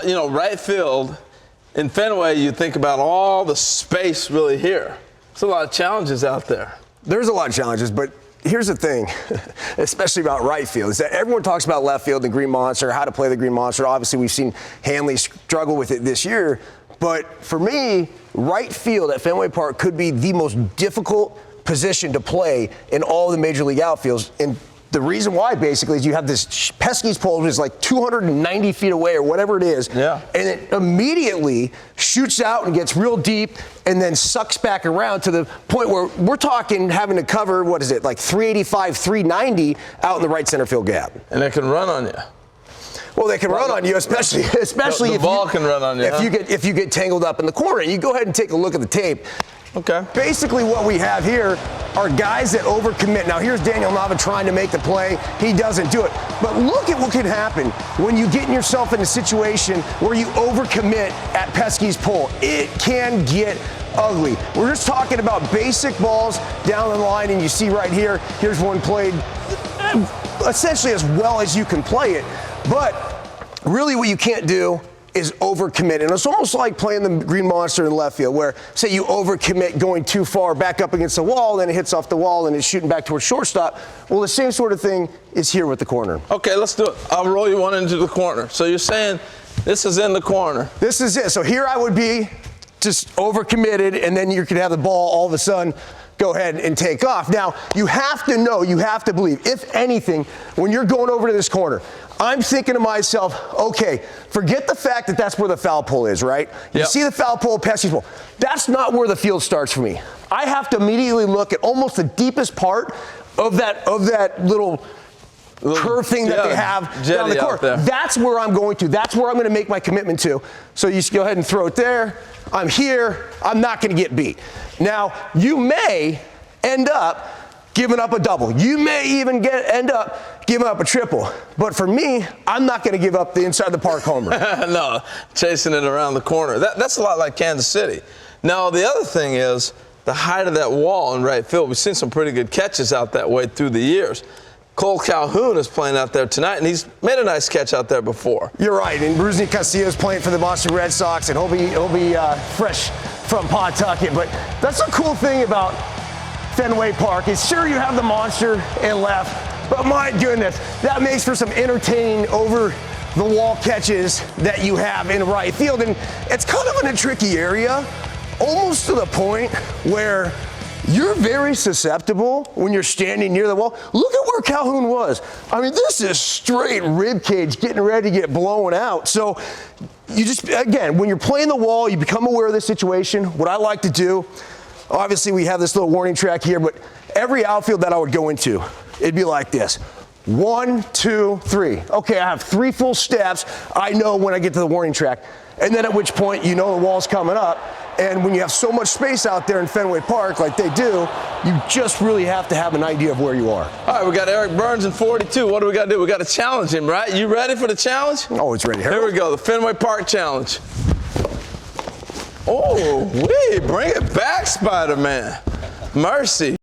You know, right field in Fenway, you think about all the space really here. There's a lot of challenges out there. There's a lot of challenges, but here's the thing, especially about right field, is that everyone talks about left field, the Green Monster, how to play the Green Monster. Obviously, we've seen Hanley struggle with it this year. But for me, right field at Fenway Park could be the most difficult position to play in all the major league outfields. And the reason why, basically, is you have this pesky pole which is like 290 feet away or whatever it is. Yeah. And it immediately shoots out and gets real deep and then sucks back around to the point where we're talking having to cover, what is it, like 385, 390 out in the right center field gap. And they can run on you. Well, they can run on you, especially the if ball can run on you. If you get tangled up in the corner. You go ahead and take a look at the tape. Okay. Basically, what we have here are guys that overcommit. Now, here's Daniel Nava trying to make the play. He doesn't do it. But look at what can happen when you get yourself in a situation where you overcommit at Pesky's pole. It can get ugly. We're just talking about basic balls down the line, and you see right here, here's one played essentially as well as you can play it. But really what you can't do is overcommit. And it's almost like playing the Green Monster in left field, where, say, you overcommit going too far back up against the wall, then it hits off the wall and it's shooting back towards shortstop. Well, the same sort of thing is here with the corner. Okay, let's do it. I'll roll you one into the corner. So you're saying this is in the corner. This is it. So here I would be just overcommitted, and then you could have the ball all of a sudden go ahead and take off. Now, you have to know, you have to believe, if anything, when you're going over to this corner, I'm thinking to myself, okay, forget the fact that that's where the foul pole is, right? You Yep. see the foul pole, Pesky's pole. That's not where the field starts for me. I have to immediately look at almost the deepest part of that little curve thing that they have down the court. That's where I'm going to. That's where I'm going to make my commitment to. So you just go ahead and throw it there. I'm here. I'm not going to get beat. Now, you may end up giving up a double. You may even end up giving up a triple. But for me, I'm not going to give up the inside the park homer. No, chasing it around the corner. That's a lot like Kansas City. Now, the other thing is the height of that wall in right field. We've seen some pretty good catches out that way through the years. Cole Calhoun is playing out there tonight, and he's made a nice catch out there before. You're right, and Brusney Castillo's playing for the Boston Red Sox, and he'll be fresh from Pawtucket. But that's the cool thing about Fenway Park is, sure, you have the monster in left, but my goodness, that makes for some entertaining over-the-wall catches that you have in right field. And it's kind of in a tricky area, almost to the point where you're very susceptible when you're standing near the wall. Look at where Calhoun was. I mean, this is straight rib cage getting ready to get blown out. So you just, again, when you're playing the wall, you become aware of the situation. What I like to do, obviously we have this little warning track here, but every outfield that I would go into, it'd be like this. 1, 2, 3. Okay, I have 3 full steps. I know when I get to the warning track. And then at which point you know the wall's coming up. And when you have so much space out there in Fenway Park like they do, you just really have to have an idea of where you are. All right, we got Eric Byrnes in 42. What do we got to do? We got to challenge him, right? You ready for the challenge? Oh, it's ready. Here we go, the Fenway Park Challenge. Oh, bring it back, Spider-Man. Mercy.